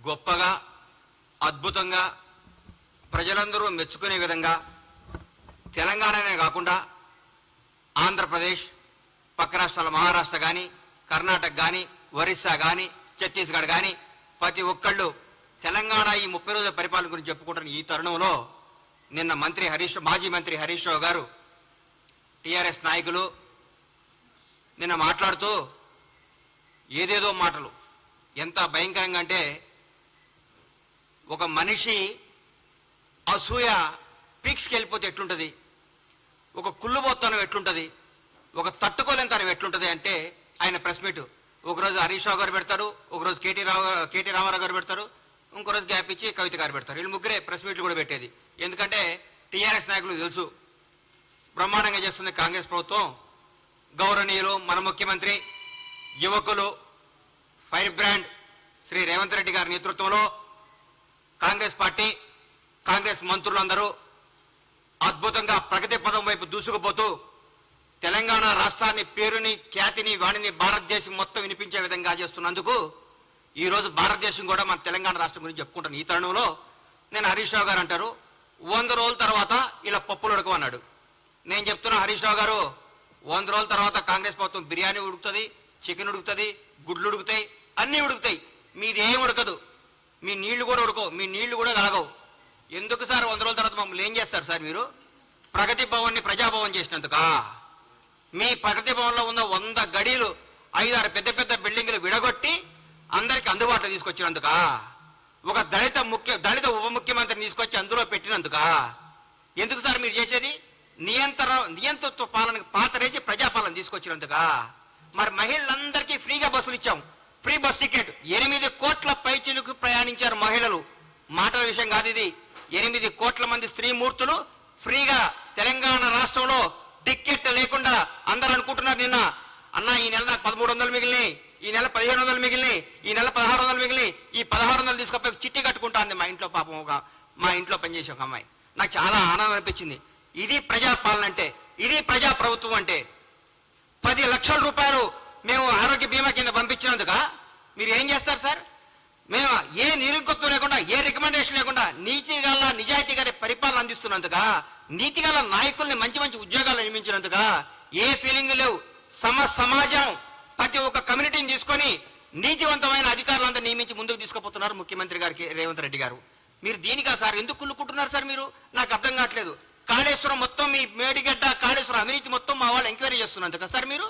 గొప్పగా అద్భుతంగా ప్రజలందరూ మెచ్చుకునే విధంగా తెలంగాణనే కాకుండా ఆంధ్రప్రదేశ్, పక్క రాష్ట్రాల మహారాష్ట్ర కానీ, కర్ణాటక కానీ, ఒరిస్సా కానీ, ఛత్తీస్గఢ్ కానీ ప్రతి ఒక్కళ్ళు తెలంగాణ ఈ 30 రోజుల పరిపాలన గురించి చెప్పుకుంటున్న ఈ తరుణంలో నిన్న మాజీ మంత్రి హరీష్ రావు గారు టీఆర్ఎస్ నాయకులు నిన్న మాట్లాడుతూ ఏదేదో మాటలు ఎంత భయంకరంగా అంటే ఒక మనిషి అసూయ పీక్స్కి వెళ్ళిపోతే ఎట్లుంటుంది, ఒక కుళ్ళుబోత్తనం ఎట్లుంటుంది, ఒక తట్టుకోలేనితనం ఎట్లుంటుంది అంటే ఆయన ప్రెస్ మీట్ ఒకరోజు హరీష్ రావు గారు పెడతారు, ఒకరోజు కేటీ రామారావు గారు పెడతారు, ఇంకో రోజు గ్యాప్ ఇచ్చి కవిత గారు పెడతారు. వీళ్ళు ముగ్గురే ప్రెస్ మీట్లు కూడా పెట్టేది. ఎందుకంటే టీఆర్ఎస్ నాయకులకు తెలుసు బ్రహ్మాండంగా చేస్తుంది కాంగ్రెస్ ప్రభుత్వం. గౌరవనీయులు మన ముఖ్యమంత్రి, యువకులు, ఫైర్ బ్రాండ్ శ్రీ రేవంత్ రెడ్డి గారి నేతృత్వంలో కాంగ్రెస్ పార్టీ, కాంగ్రెస్ మంత్రులందరూ అద్భుతంగా ప్రగతి పదం వైపు దూసుకుపోతూ తెలంగాణ రాష్ట్రాన్ని పేరుని, ఖ్యాతిని, వాణిని భారతదేశం మొత్తం వినిపించే విధంగా చేస్తున్నందుకు ఈ రోజు భారతదేశం కూడా మన తెలంగాణ రాష్ట్రం గురించి చెప్పుకుంటాను. ఈ తరుణంలో నేను హరీష్ రావు గారు అంటారు 100 రోజుల తర్వాత ఇలా పప్పులు ఉడకమన్నాడు. నేను చెప్తున్నా హరీష్ రావు గారు 100 రోజుల తర్వాత కాంగ్రెస్ ప్రభుత్వం బిర్యానీ ఉడుకుతుంది, చికెన్ ఉడుకుతుంది, గుడ్లు ఉడుకుతాయి, అన్నీ ఉడుకుతాయి. మీది ఏం ఉడకదు, మీ నీళ్లు కూడా ఉడకవు, మీ నీళ్లు కూడా కాగవు. ఎందుకు సార్ 100 రోజుల తర్వాత మమ్మల్ని ఏం చేస్తారు సార్ మీరు? ప్రగతి భవన్ని ప్రజాభవన్ చేసినందుకా? మీ ప్రగతి భవన్లో ఉన్న 100 గడీలు 5-6 పెద్ద పెద్ద బిల్డింగ్లు విడగొట్టి అందరికి అందుబాటులో తీసుకొచ్చినందుకా? ఒక దళిత ఉప ముఖ్యమంత్రిని తీసుకొచ్చి అందులో పెట్టినందుకా? ఎందుకు సార్ మీరు చేసేది? నియంతృత్వ పాలనకు పాతరేసి ప్రజాపాలన తీసుకొచ్చినందుకా? మరి మహిళలందరికీ ఫ్రీగా బస్సులు ఇచ్చాం, ఫ్రీ బస్ టికెట్. 8 కోట్ల పైచిలకు ప్రయాణించారు మహిళలు. మాటల విషయం కాదు ఇది. 8 కోట్ల మంది స్త్రీమూర్తులు ఫ్రీగా తెలంగాణ రాష్ట్రంలో టికెట్ లేకుండా. అందరూ అనుకుంటున్నారు నిన్న అన్న ఈ నెల నాకు 1300 మిగిలినాయి, ఈ నెల 1500 మిగిలినాయి, ఈ నెల 1600 మిగిలినాయి, ఈ 1600 తీసుకపోయి చిట్టి కట్టుకుంటా అంది మా ఇంట్లో పాపం మా ఇంట్లో పనిచేసే ఒక అమ్మాయి. నాకు చాలా ఆనందం అనిపించింది. ఇది ప్రజాపాలన అంటే, ఇది ప్రజా ప్రభుత్వం అంటే. 10 లక్షల రూపాయలు మేము ఆరోగ్య బీమా కింద పంపించినందుక మీరు ఏం చేస్తారు సార్? మేము ఏ నిరుగత్వం లేకుండా, ఏ రికమెండేషన్ లేకుండా నిజాయితీ గారి పరిపాలన అందిస్తున్నందుక, నీతి గల నాయకుల్ని మంచి మంచి ఉద్యోగాలు నియమించినందుక ఏ ఫీలింగ్ లేవు. సమాజం ప్రతి ఒక్క కమ్యూనిటీని తీసుకొని నీతివంతమైన అధికారులంతా నియమించి ముందుకు తీసుకుపోతున్నారు ముఖ్యమంత్రి గారికి రేవంత్ రెడ్డి గారు. మీరు దీనికా సార్ ఎందుకు కుళ్ళుకుంటున్నారు సార్? మీరు నాకు అర్థం కావట్లేదు. కాళేశ్వరం మొత్తం మీ మేడిగడ్డ కాళేశ్వరం అవినీతి మొత్తం మా వాళ్ళు ఎంక్వైరీ చేస్తున్నందుక సార్ మీరు?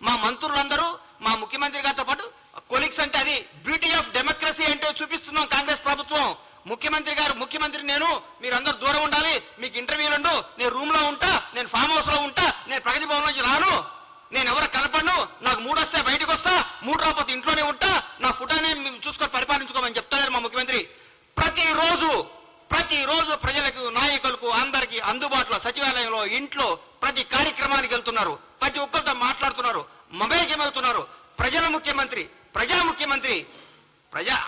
మా మంత్రులందరూ మా ముఖ్యమంత్రి గారితో పాటు కొలీగ్స్ అంటే అది బ్యూటీ ఆఫ్ డెమోక్రసీ అంటే చూపిస్తున్నాం కాంగ్రెస్ ప్రభుత్వం. ముఖ్యమంత్రి నేను, మీరందరూ దూరం ఉండాలి, మీకు ఇంటర్వ్యూలు ఉండు, నేను రూమ్ లో ఉంటా, నేను ఫామ్ హౌస్ లో ఉంటా, నేను ప్రగతి భవన్ నుంచి రాను, నేను ఎవరు కలపను, నాకు 3 వస్తే బయటకు వస్తా, 3 రాకపోతే ఇంట్లోనే ఉంటా, నా ఫుటానే చూసుకొని పరిపాలించుకోమని చెప్తారు మా ముఖ్యమంత్రి. ప్రతిరోజు ప్రజలకు, నాయకులకు అందరికీ అందుబాటులో సచివాలయంలో, ఇంట్లో ప్రతి కార్యక్రమానికి వెళ్తున్నారు, ప్రతి ఒక్కరితో మాట్లాడుతున్నారు, మమేకమవుతున్నారు. ప్రజా ముఖ్యమంత్రి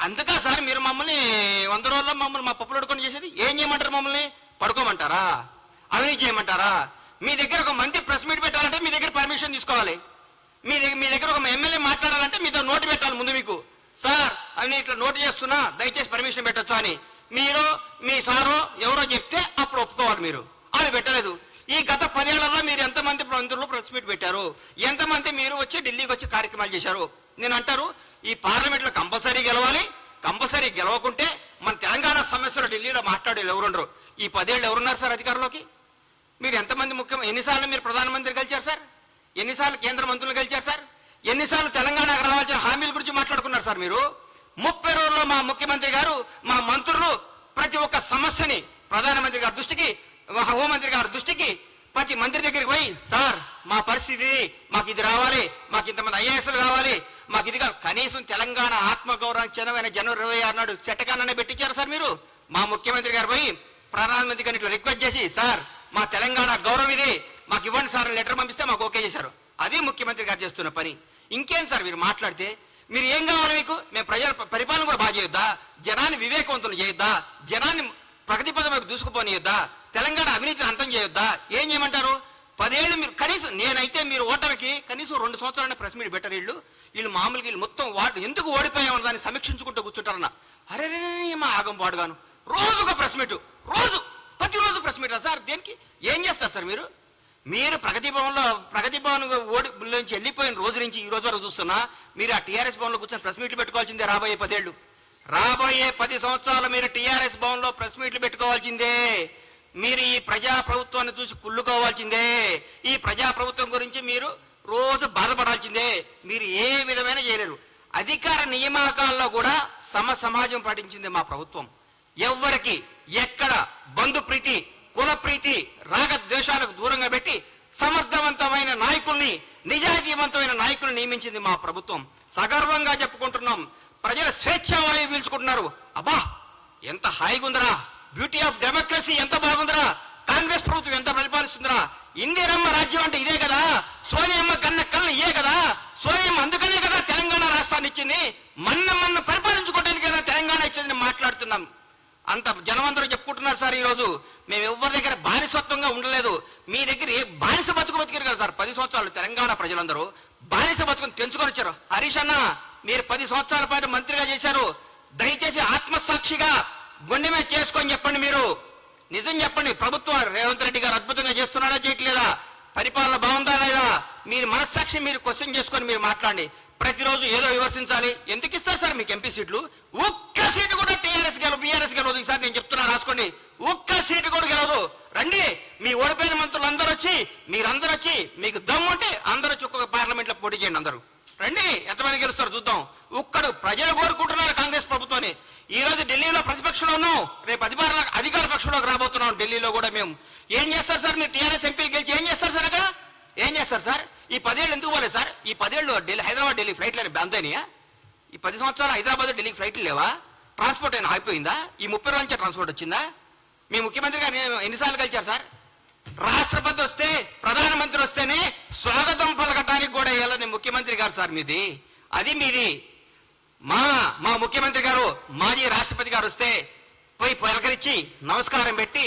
అందుకా సార్ మీరు మమ్మల్ని 100 రోజుల్లో మమ్మల్ని మా పప్పులు అడుకొని చేసేది? ఏం చేయమంటారు? మమ్మల్ని పడుకోమంటారా? అవినీతి చేయమంటారా? మీ దగ్గర ఒక మంత్రి ప్రెస్ మీట్ పెట్టాలంటే మీ దగ్గర పర్మిషన్ తీసుకోవాలి. మీ దగ్గర ఒక ఎమ్మెల్యే మాట్లాడాలంటే మీతో నోటు పెట్టాలి ముందు. మీకు సార్ అవి ఇట్లా నోటు చేస్తున్నా, దయచేసి పర్మిషన్ పెట్టొచ్చు అని మీరు, మీ సారో ఎవరో చెప్తే అప్పుడు ఒప్పుకోవాలి. మీరు అది పెట్టలేదు. ఈ గత 10 ఏళ్లలో మీరు ఎంతమంది మంత్రులు ప్రెస్ మీట్ పెట్టారు? ఎంతమంది మీరు వచ్చి ఢిల్లీకి వచ్చి కార్యక్రమాలు చేశారు? నేను అంటారు ఈ పార్లమెంట్ లో కంపల్సరీ గెలవాలి. కంపల్సరీ గెలవకుంటే మన తెలంగాణ సమస్యలు ఢిల్లీలో మాట్లాడేది ఎవరుండరు. ఈ 10 ఏళ్ళు ఎవరున్నారు సార్ అధికారంలోకి? మీరు ఎంతమంది ఎన్నిసార్లు మీరు ప్రధానమంత్రి గెలిచారు సార్? ఎన్నిసార్లు కేంద్ర మంత్రులు గెలిచారు సార్? ఎన్నిసార్లు తెలంగాణకు రావాల్సిన హామీల గురించి మాట్లాడుకున్నారు సార్ మీరు? 30 రోజుల్లో మా ముఖ్యమంత్రి గారు, మా మంత్రులు ప్రతి ఒక్క సమస్యని ప్రధానమంత్రి గారి దృష్టికి, హోంమంత్రి గారి దృష్టికి, ప్రతి మంత్రి దగ్గరికి పోయి సార్ మా పరిస్థితి, మాకు ఇది రావాలి, మాకు ఇంతమంది ఐఏఎస్లు కావాలి, మాకు ఇది కనీసం తెలంగాణ ఆత్మగౌరవానికి చెందమైన జనవరి 26 నాడు చట్టకాలనే పెట్టించారు సార్ మీరు. మా ముఖ్యమంత్రి గారు పోయి ప్రధానమంత్రి గారిని ఇట్లా రిక్వెస్ట్ చేసి సార్ మా తెలంగాణ గౌరవం ఇది, మాకు ఇవ్వండి సార్ లెటర్ పంపిస్తే మాకు ఓకే చేశారు. అది ముఖ్యమంత్రి గారు చేస్తున్న పని. ఇంకేం సార్ మీరు మాట్లాడితే? మీరు ఏం కావాలి మీకు? మేము ప్రజల పరిపాలన కూడా బాగా చేయొద్దా? జనాన్ని వివేకవంతులు చేయొద్దా? జనాన్ని ప్రగతి పదం వైపు దూసుకుపోనియొద్దా? తెలంగాణ అవినీతిని అంతం చేయొద్దా? ఏం చేయమంటారు? 10 ఏళ్ళు మీరు కనీసం, నేనైతే మీరు ఓటమికి కనీసం 2 సంవత్సరాలనే ప్రెస్ మీట్ పెట్టారు. వీళ్ళు మామూలుగా వీళ్ళు మొత్తం ఎందుకు ఓడిపోయామని దాన్ని సమీక్షించుకుంటూ కూర్చుంటారన్న. అరే మా ఆగం పాడుగాను రోజుగా ప్రెస్ మీట్, ప్రతిరోజు ప్రెస్ మీట్ సార్. దేనికి ఏం చేస్తారు సార్ మీరు? మీరు ప్రగతి భవన్ ఓడి నుంచి వెళ్ళిపోయిన రోజు నుంచి ఈ రోజు వరకు చూస్తున్నా మీరు ఆ టీఆర్ఎస్ భవన్లో కూర్చొని ప్రెస్ మీట్లు పెట్టుకోవాల్సిందే. రాబోయే 10 ఏళ్ళు, రాబోయే 10 సంవత్సరాలు మీరు టీఆర్ఎస్ భవన్లో ప్రెస్ మీట్లు పెట్టుకోవాల్సిందే. మీరు ఈ ప్రజా ప్రభుత్వాన్ని చూసి కుళ్ళుకోవాల్సిందే. ఈ ప్రజా ప్రభుత్వం గురించి మీరు రోజు బాధపడాల్సిందే. మీరు ఏ విధమైన చేయలేరు. అధికార నియామకాల్లో కూడా సమాజం పాటించింది మా ప్రభుత్వం. ఎవ్వరికి ఎక్కడ బంధు ప్రీతి, కుల ప్రీతి, రాగద్వేషాలకు దూరంగా పెట్టి సమర్థవంతమైన నాయకుల్ని, నిజాయితీవంతమైన నాయకుల్ని నియమించింది మా ప్రభుత్వం. సగర్వంగా చెప్పుకుంటున్నాం. ప్రజల స్వేచ్ఛావాయువు పీల్చుకుంటున్నారు. అబ్బా ఎంత హాయిగుందరా, బ్యూటీ ఆఫ్ డెమోక్రసీ ఎంత బాగుందిరా, కాంగ్రెస్ ప్రభుత్వం ఎంత పరిపాలిస్తుందిరా, ఇందిరమ్మ రాజ్యం అంటే ఇదే కదా, సోనియమ్మ కన్న కళ్ళు ఇదే కదా, సోనియమ్మ అందుకనే కదా తెలంగాణ రాష్ట్రాన్ని ఇచ్చింది, మన్ను పరిపాలించుకోవడానికి కదా తెలంగాణ ఇచ్చింది మాట్లాడుతున్నాం. అంత జనమందరూ చెప్పుకుంటున్నారు సార్. ఈ రోజు మేము ఎవరి దగ్గర బానిసత్వంగా ఉండలేదు. మీ దగ్గర ఏ బానిస బతుకురు కదా సార్. 10 సంవత్సరాలు తెలంగాణ ప్రజలందరూ బానిస బతుకుని తెంచుకొని వచ్చారు. హరీష్ అన్న మీరు 10 సంవత్సరాల పాటు మంత్రిగా చేశారు. దయచేసి ఆత్మసాక్షిగా గుండె మీద చేసుకొని చెప్పండి. మీరు నిజం చెప్పండి. ప్రభుత్వం రేవంత్ రెడ్డి గారు అద్భుతంగా చేస్తున్నారా చేయట్లేదా, పరిపాలన బాగుందా లేదా, మీరు మనస్సాక్షి మీరు క్వశ్చన్ చేసుకొని మీరు మాట్లాడండి. ప్రతిరోజు ఏదో విమర్శించాలి. ఎందుకు ఇస్తారు సార్ మీకు ఎంపీ సీట్లు? ఒక్క సీటు కూడా టీఆర్ఎస్ బీఆర్ఎస్ గెలవదు. ఈసారి నేను చెప్తున్నా రాసుకోండి. ఒక్క సీటు కూడా గెలవదు. రండి, మీ ఓడిపోయిన మంత్రులు అందరూ వచ్చి, మీరందరూ వచ్చి, మీకు దమ్ము ఉంటే అందరూ వచ్చి ఒక్కొక్క పార్లమెంట్ లో పోటీ చేయండి. అందరూ రండి, ఎంతమంది గెలుస్తారు చూద్దాం. ఒక్కడు ప్రజలు కోరుకుంటున్నారు కాంగ్రెస్ ప్రభుత్వాన్ని. ఈ రోజు ఢిల్లీలో ప్రతిపక్షంలో ఉన్నాం, రేపు అధికార పక్షంలోకి రాబోతున్నాం. ఢిల్లీలో కూడా మేము ఏం చేస్తారు సార్? మీరు టీఆర్ఎస్ ఎంపీలు గెలిచి ఏం చేస్తారు సార్? అక్కడ ఏం చేస్తారు సార్? ఈ 10 ఏళ్ళు ఎందుకు పోలేదు సార్? ఈ 10 ఏళ్ళు హైదరాబాద్ ఢిల్లీ ఫ్లైట్లు అంతేనియా? ఈ 10 సంవత్సరాలు హైదరాబాద్ ఢిల్లీకి ఫ్లైట్లు లేవా? ట్రాన్స్పోర్ట్ అయినా ఆగిపోయిందా? ఈ 30 రోజుల నుంచి ట్రాన్స్పోర్ట్ వచ్చిందా? మీ ముఖ్యమంత్రి గారు ఎన్నిసార్లు కలిచారు సార్? రాష్ట్రపతి వస్తే, ప్రధానమంత్రి వస్తేనే స్వాగతం పలకటానికి కూడా వెళ్ళని ముఖ్యమంత్రి గారు సార్ మీది. అది మీది. మా ముఖ్యమంత్రి గారు, మాజీ రాష్ట్రపతి గారు వస్తే పోయి పలకరించి నమస్కారం పెట్టి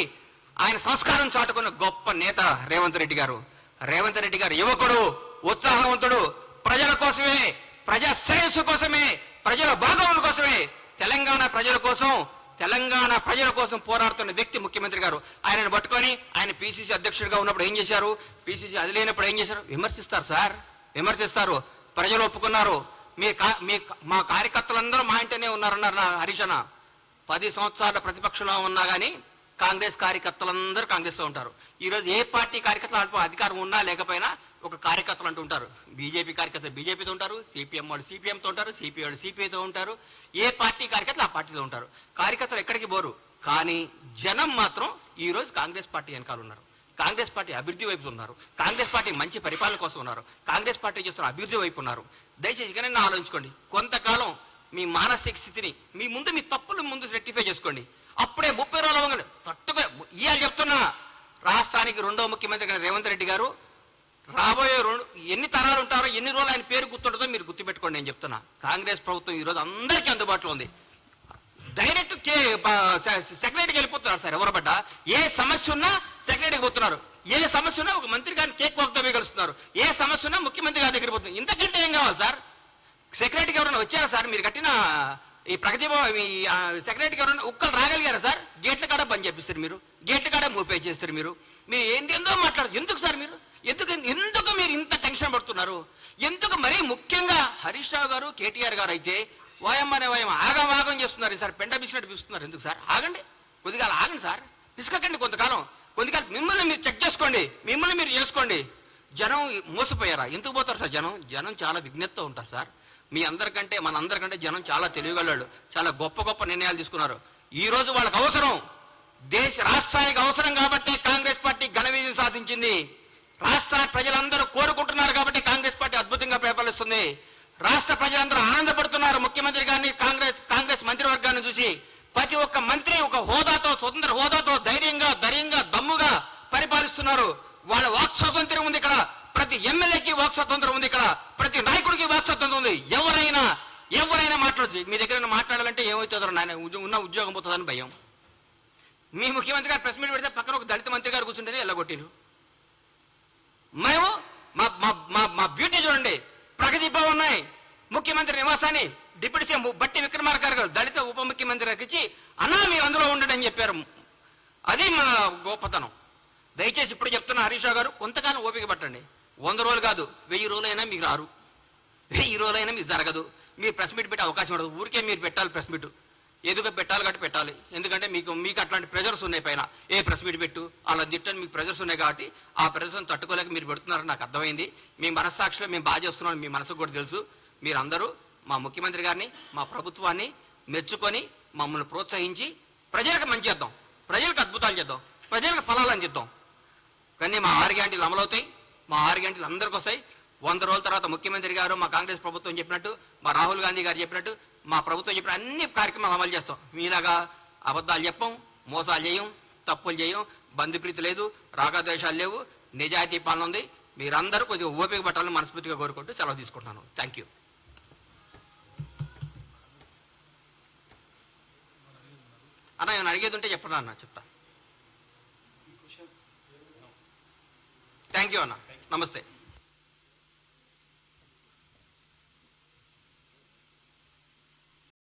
ఆయన సంస్కారం చాటుకున్న గొప్ప నేత రేవంత్ రెడ్డి గారు. రేవంత్ రెడ్డి గారు యువకుడు, ఉత్సాహవంతుడు, ప్రజల కోసమే, ప్రజా శ్రేయస్సు కోసమే, ప్రజల భాగముల కోసమే, తెలంగాణ ప్రజల కోసం పోరాడుతున్న వ్యక్తి ముఖ్యమంత్రి గారు. ఆయనను పట్టుకొని ఆయన పిసిసి అధ్యక్షుడిగా ఉన్నప్పుడు ఏం చేశారు, పిసిసి అది లేనప్పుడు ఏం చేశారు? విమర్శిస్తారు సార్, విమర్శిస్తారు. ప్రజలు ఒప్పుకున్నారు. మా కార్యకర్తలందరూ మా ఇంటనే ఉన్నారన్నారు హరీష్ అన్న. 10 సంవత్సరాల ప్రతిపక్షంలో ఉన్నా కానీ కాంగ్రెస్ కార్యకర్తలందరూ కాంగ్రెస్ లో ఉంటారు. ఈ రోజు ఏ పార్టీ కార్యకర్తలు అధికారం ఉన్నా లేకపోయినా ఒక కార్యకర్తలు అంటూ ఉంటారు. బీజేపీ కార్యకర్తలు బీజేపీతో ఉంటారు, సిపిఎం వాళ్ళు సిపిఎంతో ఉంటారు, సిపిఐ వాళ్ళు సిపిఐతో ఉంటారు. ఏ పార్టీ కార్యకర్తలు ఆ పార్టీతో ఉంటారు. కార్యకర్తలు ఎక్కడికి పోరు. కానీ జనం మాత్రం ఈ రోజు కాంగ్రెస్ పార్టీ వెనకాల ఉన్నారు. కాంగ్రెస్ పార్టీ అభివృద్ధి వైపు ఉన్నారు. కాంగ్రెస్ పార్టీ మంచి పరిపాలన కోసం ఉన్నారు. కాంగ్రెస్ పార్టీ చేస్తున్న అభివృద్ధి వైపు ఉన్నారు. దయచేసి ఇకనైనా ఆలోచించుకోండి. కొంతకాలం మీ మానసిక స్థితిని మీ తప్పులు ముందు రెక్టిఫై చేసుకోండి. అప్పుడే 30 రోజులు తట్టుగా ఇవాళ చెప్తున్నా, రాష్ట్రానికి 2వ ముఖ్యమంత్రి రేవంత్ రెడ్డి గారు రాబోయే ఎన్ని తరాలు ఉంటారో, ఎన్ని రోజులు ఆయన పేరు గుర్తుంటుందో మీరు గుర్తుపెట్టుకోండి. నేను చెప్తున్నా, కాంగ్రెస్ ప్రభుత్వం ఈ రోజు అందరికీ అందుబాటులో ఉంది. డైరెక్ట్ సెక్రటరీకి వెళ్ళిపోతున్నారు సార్. ఎవరు పడ్డా ఏ సమస్య ఉన్నా సెక్రటరీకి పోతున్నారు. ఏ సమస్య ఉన్నా ఒక మంత్రి గారిని కేక్ వాక్తో కలుస్తున్నారు. ఏ సమస్య ఉన్నా ముఖ్యమంత్రి గారి దగ్గర పోతున్నారు. ఇంతకంటే ఏం కావాలి సార్? సెక్రటరీకి ఎవరైనా వచ్చారా సార్? మీరు కట్టిన ఈ ప్రగతి సెక్రటరీకి ఎవరైనా ఒక్కరు రాగలిగారా సార్? గేట్ల కాడ బంద్ చేపిస్తారు మీరు, గేట్ల కాడ మూపే చేస్తారు మీరు. మీరు ఏందో మాట్లాడదు. ఎందుకు సార్ మీరు ఎందుకు మీరు ఇంత టెన్షన్ పడుతున్నారు? ఎందుకు? మరీ ముఖ్యంగా హరీష్ రావు గారు, కేటీఆర్ గారు అయితే వాయమ్మనే ఆగం చేస్తున్నారు సార్. పెండ బిసినట్టు పిస్తున్నారు. ఎందుకు సార్? ఆగండి, కొద్దిగా ఆగండి సారం. పిసుకకండి కొంతకాలం. మిమ్మల్ని మీరు చెక్ చేసుకోండి, మిమ్మల్ని మీరు చేసుకోండి. జనం మోసపోయారా? ఎందుకు పోతారు సార్? జనం చాలా విజ్ఞతతో ఉంటారు సార్. మీ అందరికంటే మనందరికంటే జనం చాలా తెలివిగలవాళ్ళు. చాలా గొప్ప నిర్ణయాలు తీసుకున్నారు. ఈ రోజు వాళ్ళకి అవసరం, రాష్ట్రానికి అవసరం కాబట్టి కాంగ్రెస్ పార్టీ ఘన విజయం సాధించింది. రాష్ట్ర ప్రజలందరూ కోరుకుంటున్నారు కాబట్టి కాంగ్రెస్ పార్టీ అద్భుతంగా పరిపాలిస్తుంది. రాష్ట్ర ప్రజలందరూ ఆనందపడుతున్నారు ముఖ్యమంత్రి గారిని, కాంగ్రెస్ మంత్రివర్గాన్ని చూసి. ప్రతి ఒక్క మంత్రి ఒక హోదాతో, స్వతంత్ర హోదాతో ధైర్యంగా దమ్ముగా పరిపాలిస్తున్నారు. వాళ్ళ వాక్ స్వాతంత్ర్యం ఉంది ఇక్కడ. ప్రతి ఎమ్మెల్యేకి వాక్ స్వాతంత్రం ఉంది ఇక్కడ. ప్రతి నాయకుడికి వాక్ స్వాతంత్రం ఉంది. ఎవరైనా మాట్లాడచ్చు. మీ దగ్గర మాట్లాడాలంటే ఏమవుతుందో నాయన, ఉన్న ఉద్యోగం పోతుందని భయం. మీ ముఖ్యమంత్రి గారు ప్రెస్ మీట్ పెడితే పక్కన ఒక దళిత మంత్రి గారు కూర్చుంటేనే ఎల్లగొట్టిరు. మేము మా బ్యూటీ చూడండి. ప్రగతి భవన్ ఉన్నాయి, ముఖ్యమంత్రి నివాసాన్ని డిప్యూటీ సీఎం బట్టి విక్రమార్క గారు దళిత ఉప ముఖ్యమంత్రి గారికి ఇచ్చి అన్నా మీరు అందులో ఉండండి అని చెప్పారు. అది మా గొప్పతనం. దయచేసి ఇప్పుడు చెప్తున్న హరీష్ రావు గారు కొంతకాలం ఓపిక పట్టండి. 100 రోజులు కాదు, 1000 రోజులైనా మీకు రారు, 1000 రోజులైనా మీకు జరగదు. మీరు ప్రెస్ మీట్ పెట్టే అవకాశం ఉండదు. ఊరికే మీరు పెట్టాలి ప్రెస్ మీట్, ఎదుగు పెట్టాలి కాబట్టి పెట్టాలి. ఎందుకంటే మీకు అట్లాంటి ప్రెజర్స్ ఉన్నాయి పైన. ఏ ప్రెస్ మీట్ పెట్టు అలా తిట్టని మీకు ప్రెజర్స్ ఉన్నాయి కాబట్టి ఆ ప్రెజర్స్ తట్టుకోలేక మీరు పెడుతున్నారని నాకు అర్థమైంది. మీ మనస్సాక్షిలో మేము బాగా చేస్తున్నాం, మీ మనసుకు కూడా తెలుసు. మీరందరూ మా ముఖ్యమంత్రి గారిని, మా ప్రభుత్వాన్ని మెచ్చుకొని మమ్మల్ని ప్రోత్సహించి ప్రజలకు మంచి చేద్దాం, ప్రజలకు అద్భుతాలు చేద్దాం, ప్రజలకు ఫలాలని చేద్దాం. కానీ మా 6 గ్యారెంటీలు అమలవుతాయి. మా 6 గ్యారెంటీలు అందరికీ వస్తాయి. 100 రోజుల తర్వాత ముఖ్యమంత్రి గారు, మా కాంగ్రెస్ ప్రభుత్వం చెప్పినట్టు, మా రాహుల్ గాంధీ గారు చెప్పినట్టు, మా ప్రభుత్వం చెప్పిన అన్ని కార్యక్రమాలు అమలు చేస్తాం. మీలాగా అబద్ధాలు చెప్పం, మోసాలు చేయం, తప్పులు చేయం, బంధుప్రీతి లేదు, రాగద్వేషాలు లేవు, నిజాయితీ పాలన ఉంది. మీరందరూ కొద్దిగా ఓపిక పట్టాలని మనస్ఫూర్తిగా కోరుకుంటూ సెలవు తీసుకుంటున్నాను. Thank you. అన్న ఏమైనా అడిగేది ఉంటే చెప్పండి అన్న, చెప్తా. థ్యాంక్ యూ అన్న, నమస్తే.